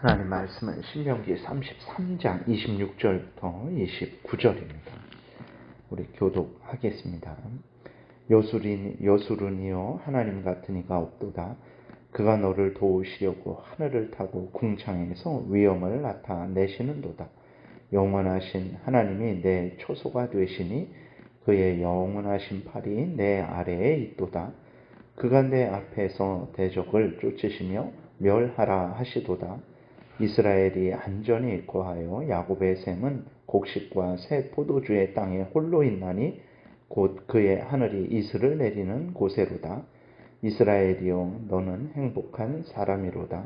하나님 말씀은 신명기 33장 26절부터 29절입니다. 우리 교독하겠습니다. 여수run이여 하나님 같은 이가 없도다. 그가 너를 도우시려고 하늘을 타고 궁창에서 위엄을 나타내시는도다. 영원하신 하나님이 내 초소가 되시니 그의 영원하신 팔이 내 아래에 있도다. 그가 내 앞에서 대적을 쫓으시며 멸하라 하시도다. 이스라엘이 안전히 거하여 야곱의 샘은 곡식과 새 포도주의 땅에 홀로 있나니 곧 그의 하늘이 이슬을 내리는 곳에로다. 이스라엘이여 너는 행복한 사람이로다.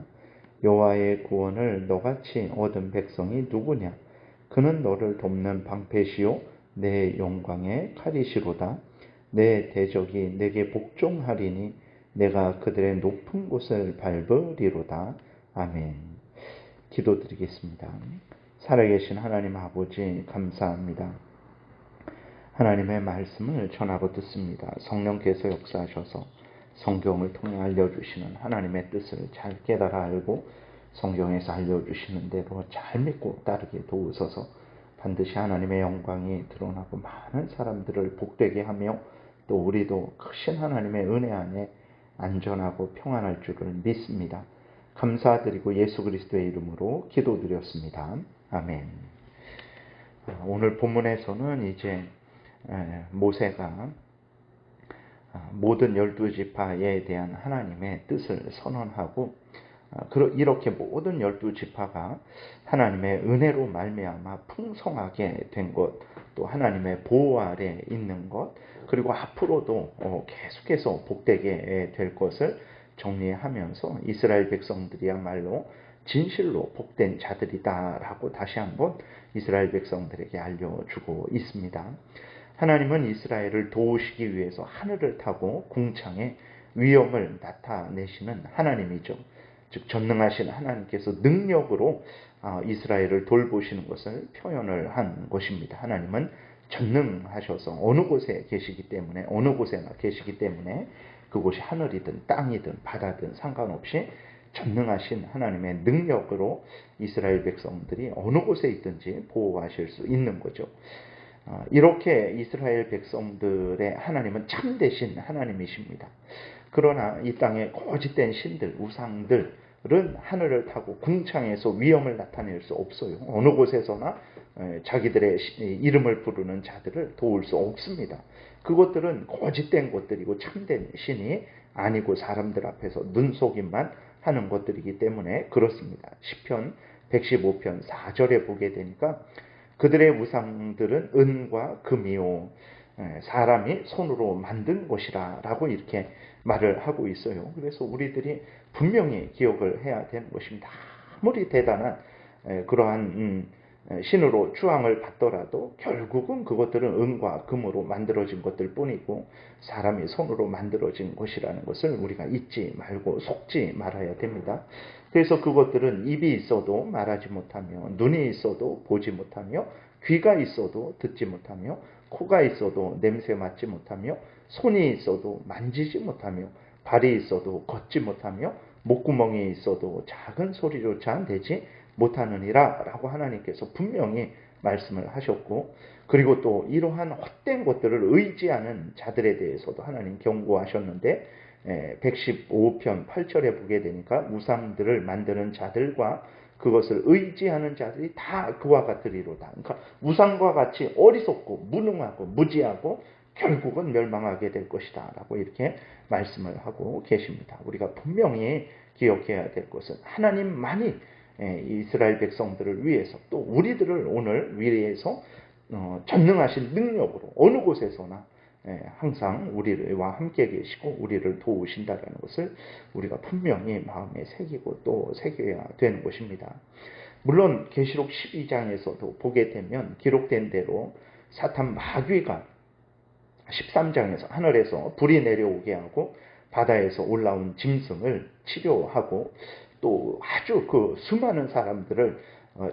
여호와의 구원을 너같이 얻은 백성이 누구냐? 그는 너를 돕는 방패시요 내 영광의 칼이시로다. 내 대적이 내게 복종하리니 내가 그들의 높은 곳을 밟으리로다. 아멘. 기도드리겠습니다. 살아계신 하나님 아버지 감사합니다. 하나님의 말씀을 전하고 듣습니다. 성령께서 역사하셔서 성경을 통해 알려주시는 하나님의 뜻을 잘 깨달아 알고 성경에서 알려주시는 대로 잘 믿고 따르게 도우소서. 반드시 하나님의 영광이 드러나고 많은 사람들을 복되게 하며 또 우리도 크신 하나님의 은혜 안에 안전하고 평안할 줄을 믿습니다. 감사드리고 예수 그리스도의 이름으로 기도드렸습니다. 아멘. 오늘 본문에서는 이제 모세가 모든 12지파에 대한 하나님의 뜻을 선언하고 이렇게 모든 12지파가 하나님의 은혜로 말미암아 풍성하게 된 것, 또 하나님의 보호 아래 있는 것, 그리고 앞으로도 계속해서 복되게 될 것을 정리하면서 이스라엘 백성들이야말로 진실로 복된 자들이다라고 다시 한번 이스라엘 백성들에게 알려주고 있습니다. 하나님은 이스라엘을 도우시기 위해서 하늘을 타고 궁창에 위엄을 나타내시는 하나님이죠. 즉 전능하신 하나님께서 능력으로 이스라엘을 돌보시는 것을 표현을 한 것입니다. 하나님은 전능하셔서 어느 곳에 계시기 때문에 어느 곳에나 계시기 때문에 그곳이 하늘이든 땅이든 바다든 상관없이 전능하신 하나님의 능력으로 이스라엘 백성들이 어느 곳에 있든지 보호하실 수 있는 거죠. 이렇게 이스라엘 백성들의 하나님은 참되신 하나님이십니다. 그러나 이 땅에 거짓된 신들, 우상들은 하늘을 타고 궁창에서 위엄을 나타낼 수 없어요. 어느 곳에서나 자기들의 이름을 부르는 자들을 도울 수 없습니다. 그것들은 거짓된 것들이고 참된 신이 아니고 사람들 앞에서 눈속임만 하는 것들이기 때문에 그렇습니다. 시편 115편 4절에 보게 되니까 그들의 우상들은 은과 금이요 사람이 손으로 만든 것이라 라고 이렇게 말을 하고 있어요. 그래서 우리들이 분명히 기억을 해야 되는 것입니다. 아무리 대단한 그러한 신으로 추앙을 받더라도 결국은 그것들은 은과 금으로 만들어진 것들 뿐이고 사람이 손으로 만들어진 것이라는 것을 우리가 잊지 말고 속지 말아야 됩니다. 그래서 그것들은 입이 있어도 말하지 못하며 눈이 있어도 보지 못하며 귀가 있어도 듣지 못하며 코가 있어도 냄새 맡지 못하며 손이 있어도 만지지 못하며 발이 있어도 걷지 못하며 목구멍이 있어도 작은 소리조차 내지 못하느니라 라고 하나님께서 분명히 말씀을 하셨고, 그리고 또 이러한 헛된 것들을 의지하는 자들에 대해서도 하나님 경고하셨는데 115편 8절에 보게 되니까 우상들을 만드는 자들과 그것을 의지하는 자들이 다 그와 같으리로다. 그러니까 우상과 같이 어리석고 무능하고 무지하고 결국은 멸망하게 될 것이다 라고 이렇게 말씀을 하고 계십니다. 우리가 분명히 기억해야 될 것은 하나님만이 이스라엘 백성들을 위해서 또 우리들을 오늘 위해서 전능하신 능력으로 어느 곳에서나 항상 우리와 함께 계시고 우리를 도우신다는 것을 우리가 분명히 마음에 새기고 또 새겨야 되는 것입니다. 물론 계시록 12장에서도 보게 되면 기록된 대로 사탄 마귀가 13장에서 하늘에서 불이 내려오게 하고 바다에서 올라온 짐승을 치료하고 또 아주 그 수많은 사람들을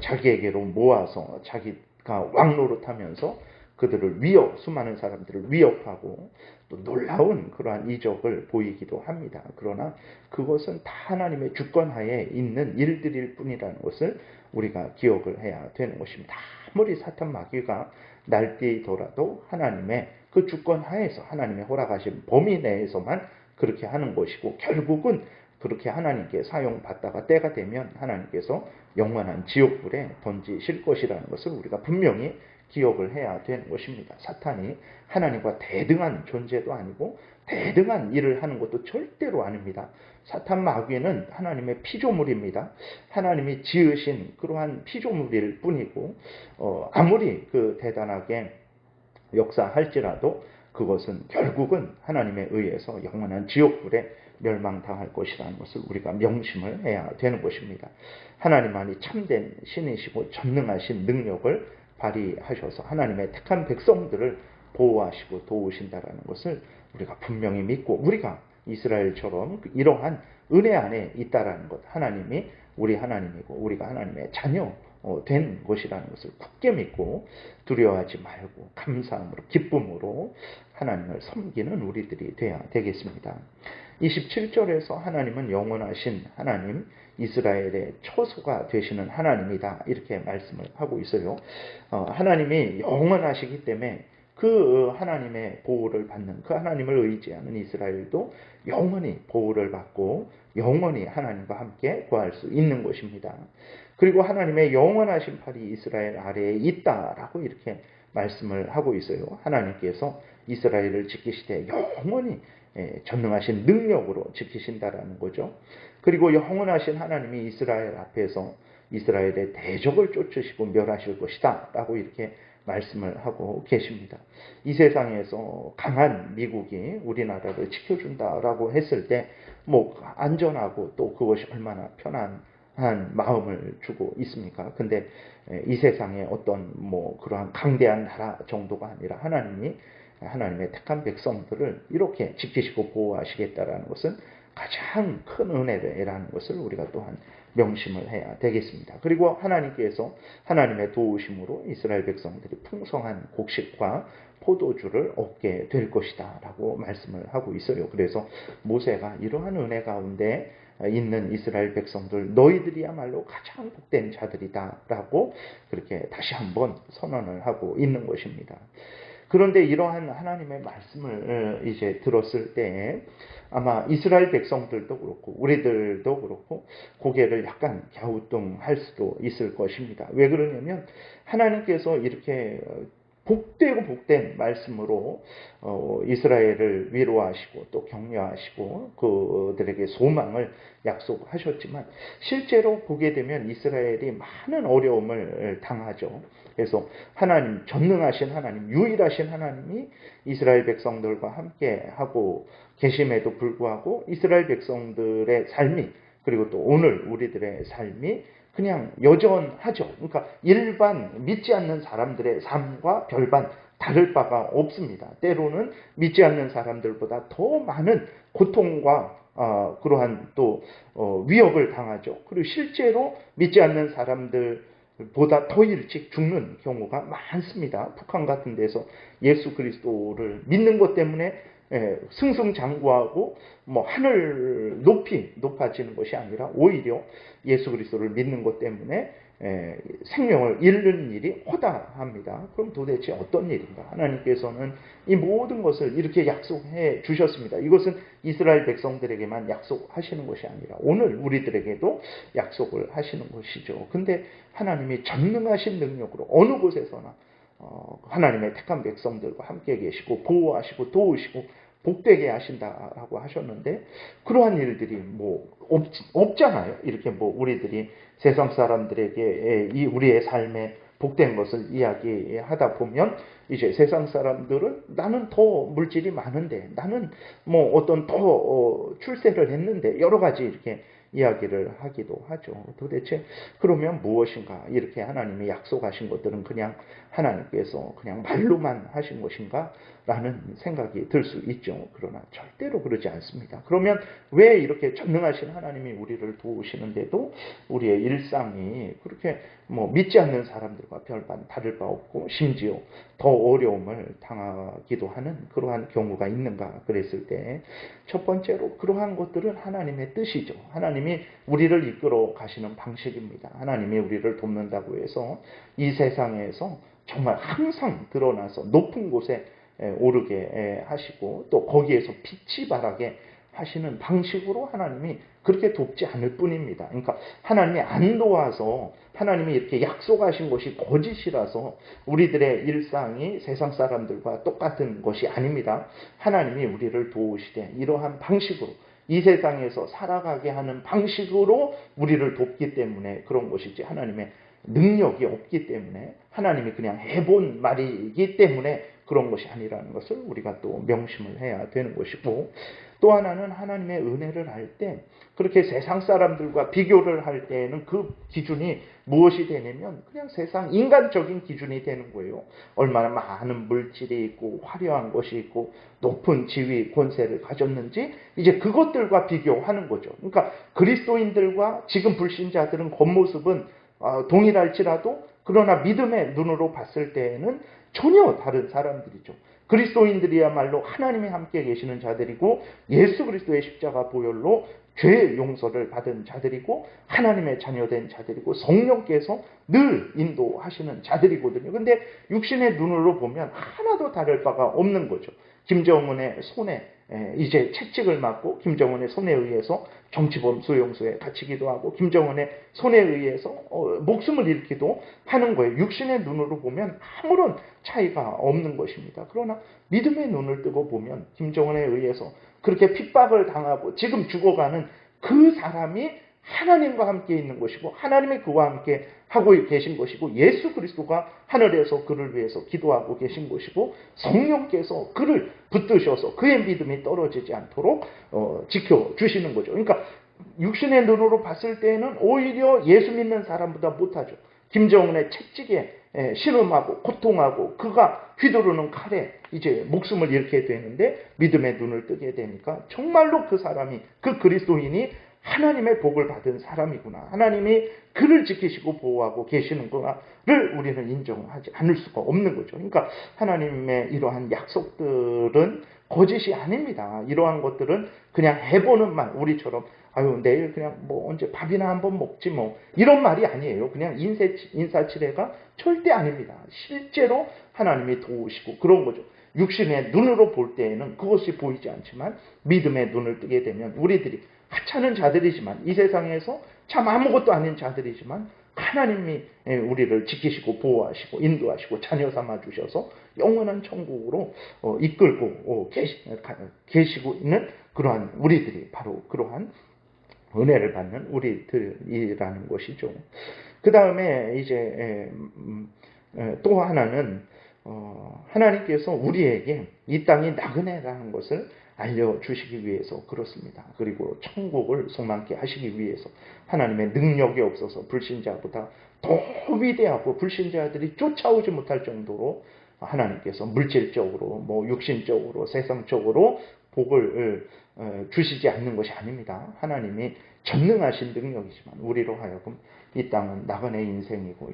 자기에게로 모아서 자기가 왕노릇하면서 그들을 수많은 사람들을 위협하고 또 놀라운 그러한 이적을 보이기도 합니다. 그러나 그것은 다 하나님의 주권하에 있는 일들일 뿐이라는 것을 우리가 기억을 해야 되는 것입니다. 아무리 사탄 마귀가 날뛰더라도 하나님의 그 주권하에서 하나님의 허락하신 범위 내에서만 그렇게 하는 것이고, 결국은 그렇게 하나님께 사용받다가 때가 되면 하나님께서 영원한 지옥불에 던지실 것이라는 것을 우리가 분명히 기억을 해야 되는 것입니다. 사탄이 하나님과 대등한 존재도 아니고 대등한 일을 하는 것도 절대로 아닙니다. 사탄 마귀는 하나님의 피조물입니다. 하나님이 지으신 그러한 피조물일 뿐이고, 아무리 그 대단하게 역사할지라도 그것은 결국은 하나님에 의해서 영원한 지옥불에 멸망당할 것이라는 것을 우리가 명심을 해야 되는 것입니다. 하나님만이 참된 신이시고 전능하신 능력을 발휘하셔서 하나님의 택한 백성들을 보호하시고 도우신다라는 것을 우리가 분명히 믿고, 우리가 이스라엘처럼 이러한 은혜 안에 있다라는 것, 하나님이 우리 하나님이고 우리가 하나님의 자녀 된 것이라는 것을 굳게 믿고 두려워하지 말고 감사함으로 기쁨으로 하나님을 섬기는 우리들이 되어야 되겠습니다. 27절에서 하나님은 영원하신 하나님, 이스라엘의 처소가 되시는 하나님이다, 이렇게 말씀을 하고 있어요. 하나님이 영원하시기 때문에 그 하나님의 보호를 받는, 그 하나님을 의지하는 이스라엘도 영원히 보호를 받고 영원히 하나님과 함께 거할 수 있는 것입니다. 그리고 하나님의 영원하신 팔이 이스라엘 아래에 있다라고 이렇게 말씀을 하고 있어요. 하나님께서 이스라엘을 지키시되 영원히 전능하신 능력으로 지키신다라는 거죠. 그리고 영원하신 하나님이 이스라엘 앞에서 이스라엘의 대적을 쫓으시고 멸하실 것이다 라고 이렇게 말씀을 하고 계십니다. 이 세상에서 강한 미국이 우리나라를 지켜준다라고 했을 때 안전하고 또 그것이 얼마나 편한 마음을 주고 있습니까? 근데 이 세상에 어떤 그러한 강대한 나라 정도가 아니라 하나님의 택한 백성들을 이렇게 지키시고 보호하시겠다라는 것은 가장 큰 은혜라는 것을 우리가 또한 명심을 해야 되겠습니다. 그리고 하나님께서 하나님의 도우심으로 이스라엘 백성들이 풍성한 곡식과 포도주를 얻게 될 것이다 라고 말씀을 하고 있어요. 그래서 모세가 이러한 은혜 가운데 있는 이스라엘 백성들, 너희들이야말로 가장 복된 자들이다 라고 그렇게 다시 한번 선언을 하고 있는 것입니다. 그런데 이러한 하나님의 말씀을 이제 들었을 때 아마 이스라엘 백성들도 그렇고 우리들도 그렇고 고개를 약간 갸우뚱할 수도 있을 것입니다. 왜 그러냐면 하나님께서 이렇게 복되고 복된 말씀으로 이스라엘을 위로하시고 또 격려하시고 그들에게 소망을 약속하셨지만 실제로 보게 되면 이스라엘이 많은 어려움을 당하죠. 그래서 하나님, 전능하신 하나님, 유일하신 하나님이 이스라엘 백성들과 함께 하고 계심에도 불구하고 이스라엘 백성들의 삶이, 그리고 또 오늘 우리들의 삶이 그냥 여전하죠. 그러니까 일반 믿지 않는 사람들의 삶과 별반 다를 바가 없습니다. 때로는 믿지 않는 사람들보다 더 많은 고통과 그러한 또 위협을 당하죠. 그리고 실제로 믿지 않는 사람들보다 더 일찍 죽는 경우가 많습니다. 북한 같은 데서 예수 그리스도를 믿는 것 때문에 승승장구하고 하늘 높이 높아지는 것이 아니라 오히려 예수 그리스도를 믿는 것 때문에 생명을 잃는 일이 허다합니다. 그럼 도대체 어떤 일인가? 하나님께서는 이 모든 것을 이렇게 약속해 주셨습니다. 이것은 이스라엘 백성들에게만 약속하시는 것이 아니라 오늘 우리들에게도 약속을 하시는 것이죠. 근데 하나님이 전능하신 능력으로 어느 곳에서나 하나님의 택한 백성들과 함께 계시고 보호하시고 도우시고 복되게 하신다라고 하셨는데 그러한 일들이 없잖아요. 이렇게 우리들이 세상 사람들에게 이 우리의 삶에 복된 것을 이야기하다 보면 이제 세상 사람들은 나는 더 물질이 많은데, 나는 어떤 더 출세를 했는데, 여러 가지 이렇게 이야기를 하기도 하죠. 도대체 그러면 무엇인가? 이렇게 하나님이 약속하신 것들은 그냥 하나님께서 그냥 말로만 하신 것인가? 라는 생각이 들 수 있죠. 그러나 절대로 그러지 않습니다. 그러면 왜 이렇게 전능하신 하나님이 우리를 도우시는데도 우리의 일상이 그렇게 믿지 않는 사람들과 별반 다를 바 없고 심지어 더 어려움을 당하기도 하는 그러한 경우가 있는가 그랬을 때 첫 번째로 그러한 것들은 하나님의 뜻이죠. 하나님이 우리를 이끌어 가시는 방식입니다. 하나님이 우리를 돕는다고 해서 이 세상에서 정말 항상 드러나서 높은 곳에 오르게 하시고 또 거기에서 빛이 발하게 하시는 방식으로 하나님이 그렇게 돕지 않을 뿐입니다. 그러니까 하나님이 안 도와서 하나님이 이렇게 약속하신 것이 거짓이라서 우리들의 일상이 세상 사람들과 똑같은 것이 아닙니다. 하나님이 우리를 도우시되 이러한 방식으로 이 세상에서 살아가게 하는 방식으로 우리를 돕기 때문에 그런 것이지 하나님의 능력이 없기 때문에 하나님이 그냥 해본 말이기 때문에 그런 것이 아니라는 것을 우리가 또 명심을 해야 되는 것이고 또 하나는 하나님의 은혜를 할 때 그렇게 세상 사람들과 비교를 할 때에는 그 기준이 무엇이 되냐면 그냥 세상 인간적인 기준이 되는 거예요. 얼마나 많은 물질이 있고 화려한 것이 있고 높은 지위 권세를 가졌는지 이제 그것들과 비교하는 거죠. 그러니까 그리스도인들과 지금 불신자들은 겉모습은 동일할지라도 그러나 믿음의 눈으로 봤을 때에는 전혀 다른 사람들이죠. 그리스도인들이야말로 하나님이 함께 계시는 자들이고 예수 그리스도의 십자가 보혈로 죄 용서를 받은 자들이고 하나님의 자녀된 자들이고 성령께서 늘 인도하시는 자들이거든요. 근데 육신의 눈으로 보면 하나도 다를 바가 없는 거죠. 김정은의 손에 이제 채찍을 맞고 김정은의 손에 의해서 정치범 수용소에 갇히기도 하고 김정은의 손에 의해서 목숨을 잃기도 하는 거예요. 육신의 눈으로 보면 아무런 차이가 없는 것입니다. 그러나 믿음의 눈을 뜨고 보면 김정은에 의해서 그렇게 핍박을 당하고 지금 죽어가는 그 사람이 하나님과 함께 있는 것이고 하나님이 그와 함께 하고 계신 것이고 예수 그리스도가 하늘에서 그를 위해서 기도하고 계신 것이고 성령께서 그를 붙드셔서 그의 믿음이 떨어지지 않도록 지켜주시는 거죠. 그러니까 육신의 눈으로 봤을 때는 오히려 예수 믿는 사람보다 못하죠. 김정은의 채찍에 신음하고 고통하고 그가 휘두르는 칼에 이제 목숨을 잃게 되는데 믿음의 눈을 뜨게 되니까 정말로 그 사람이 그 그리스도인이 하나님의 복을 받은 사람이구나. 하나님이 그를 지키시고 보호하고 계시는구나를 우리는 인정하지 않을 수가 없는 거죠. 그러니까 하나님의 이러한 약속들은 거짓이 아닙니다. 이러한 것들은 그냥 해보는 말, 우리처럼 아유 내일 그냥 언제 밥이나 한번 먹지 이런 말이 아니에요. 그냥 인사치레가 절대 아닙니다. 실제로 하나님이 도우시고 그런 거죠. 육신의 눈으로 볼 때에는 그것이 보이지 않지만 믿음의 눈을 뜨게 되면 우리들이 하찮은 자들이지만 이 세상에서 참 아무것도 아닌 자들이지만 하나님이 우리를 지키시고 보호하시고 인도하시고 자녀 삼아 주셔서 영원한 천국으로 이끌고 계시고 있는 그러한 우리들이 바로 그러한 은혜를 받는 우리들이라는 것이죠. 그 다음에 이제 또 하나는 하나님께서 우리에게 이 땅이 나그네라는 것을 알려주시기 위해서 그렇습니다. 그리고 천국을 소망케 하시기 위해서 하나님의 능력이 없어서 불신자보다 더 위대하고 불신자들이 쫓아오지 못할 정도로 하나님께서 물질적으로 육신적으로 세상적으로 복을 주시지 않는 것이 아닙니다. 하나님이 전능하신 능력이지만 우리로 하여금 이 땅은 나그네 인생이고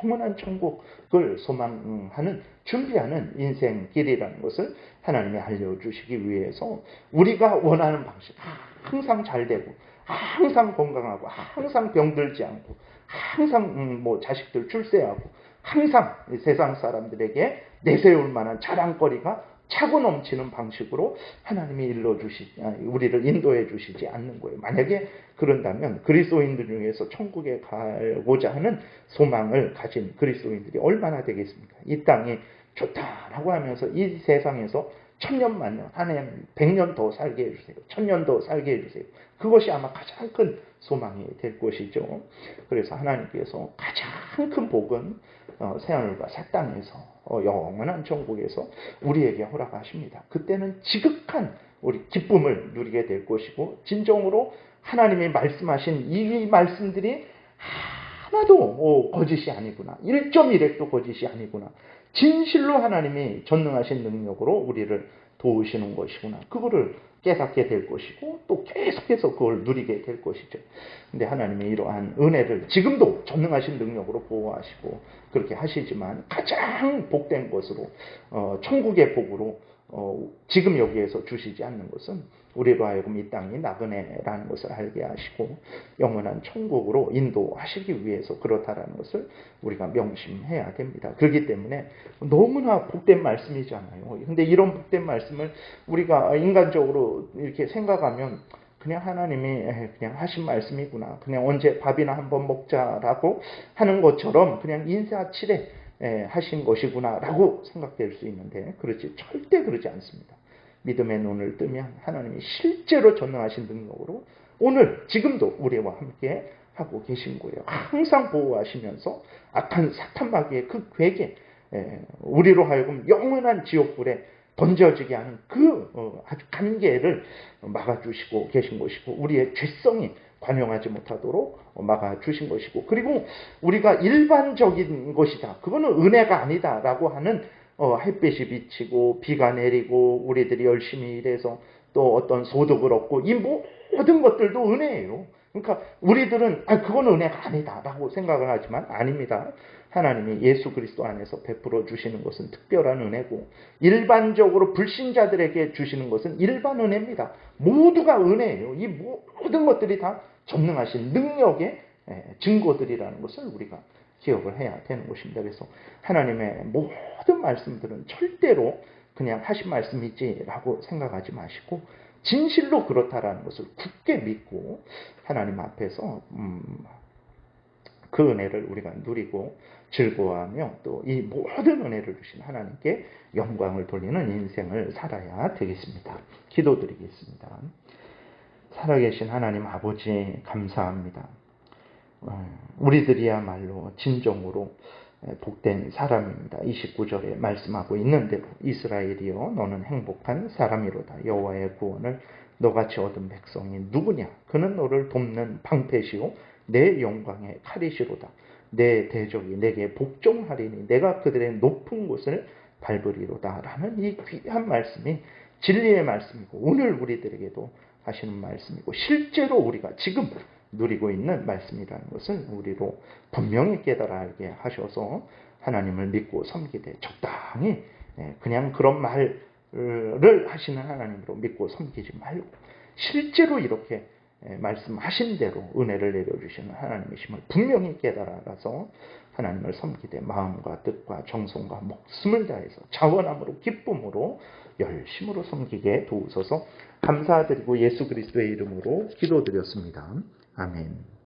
영원한 천국을 소망하는 준비하는 인생길이라는 것을 하나님이 알려주시기 위해서 우리가 원하는 방식 항상 잘 되고 항상 건강하고 항상 병들지 않고 항상 자식들 출세하고 항상 세상 사람들에게 내세울 만한 자랑거리가 차고 넘치는 방식으로 하나님이 우리를 인도해 주시지 않는 거예요. 만약에 그런다면 그리스도인들 중에서 천국에 가고자 하는 소망을 가진 그리스도인들이 얼마나 되겠습니까? 이 땅이 좋다라고 하면서 이 세상에서 1000년 만년, 한 해 100년 더 살게 해주세요. 1000년 더 살게 해주세요. 그것이 아마 가장 큰 소망이 될 것이죠. 그래서 하나님께서 가장 큰 복은 새하늘과 새 땅에서 영원한 천국에서 우리에게 허락하십니다. 그때는 지극한 우리 기쁨을 누리게 될 것이고 진정으로 하나님이 말씀하신 이 말씀들이 하나도 거짓이 아니구나. 1.1핵도 거짓이 아니구나. 진실로 하나님이 전능하신 능력으로 우리를 도우시는 것이구나. 그거를 깨닫게 될 것이고 또 계속해서 그걸 누리게 될 것이죠. 근데 하나님이 이러한 은혜를 지금도 전능하신 능력으로 보호하시고 그렇게 하시지만 가장 복된 것으로 천국의 복으로 지금 여기에서 주시지 않는 것은 우리로 하여금 이 땅이 나그네라는 것을 알게 하시고 영원한 천국으로 인도하시기 위해서 그렇다라는 것을 우리가 명심해야 됩니다. 그렇기 때문에 너무나 복된 말씀이잖아요. 근데 이런 복된 말씀을 우리가 인간적으로 이렇게 생각하면 그냥 하나님이 그냥 하신 말씀이구나. 그냥 언제 밥이나 한번 먹자라고 하는 것처럼 그냥 인사치레 하신 것이구나 라고 생각될 수 있는데 절대 그러지 않습니다. 믿음의 눈을 뜨면 하나님이 실제로 전능하신 능력으로 오늘 지금도 우리와 함께 하고 계신 거예요. 항상 보호하시면서 악한 사탄 마귀의 그 괴계 우리로 하여금 영원한 지옥불에 던져지게 하는 그 아주 간계를 막아주시고 계신 것이고 우리의 죄성이 관용하지 못하도록 막아주신 것이고 그리고 우리가 일반적인 것이다. 그거는 은혜가 아니다라고 하는 햇빛이 비치고 비가 내리고 우리들이 열심히 일해서 또 어떤 소득을 얻고 이 모든 것들도 은혜예요. 그러니까 우리들은 그건 은혜가 아니다라고 생각을 하지만 아닙니다. 하나님이 예수 그리스도 안에서 베풀어 주시는 것은 특별한 은혜고 일반적으로 불신자들에게 주시는 것은 일반 은혜입니다. 모두가 은혜예요. 이 모든 것들이 다 전능하신 능력의 증거들이라는 것을 우리가 기억을 해야 되는 것입니다. 그래서 하나님의 모든 말씀들은 절대로 그냥 하신 말씀이지라고 생각하지 마시고 진실로 그렇다라는 것을 굳게 믿고 하나님 앞에서 그 은혜를 우리가 누리고 즐거워하며 또 이 모든 은혜를 주신 하나님께 영광을 돌리는 인생을 살아야 되겠습니다. 기도드리겠습니다. 살아계신 하나님 아버지 감사합니다. 우리들이야말로 진정으로 복된 사람입니다. 29절에 말씀하고 있는 대로 이스라엘이여 너는 행복한 사람이로다. 여호와의 구원을 너같이 얻은 백성이 누구냐? 그는 너를 돕는 방패시오 내 영광의 칼이시로다. 내 대적이 내게 복종하리니 내가 그들의 높은 곳을 밟으리로다. 라는 이 귀한 말씀이 진리의 말씀이고 오늘 우리들에게도 하시는 말씀이고 실제로 우리가 지금 누리고 있는 말씀이라는 것을 우리로 분명히 깨달아 알게 하셔서 하나님을 믿고 섬기되 적당히 그냥 그런 말을 하시는 하나님으로 믿고 섬기지 말고 실제로 이렇게 말씀하신 대로 은혜를 내려주시는 하나님이심을 분명히 깨달아 알아서 하나님을 섬기되 마음과 뜻과 정성과 목숨을 다해서 자원함으로 기쁨으로 열심으로 섬기게 도우소서. 감사드리고 예수 그리스도의 이름으로 기도드렸습니다. 아멘.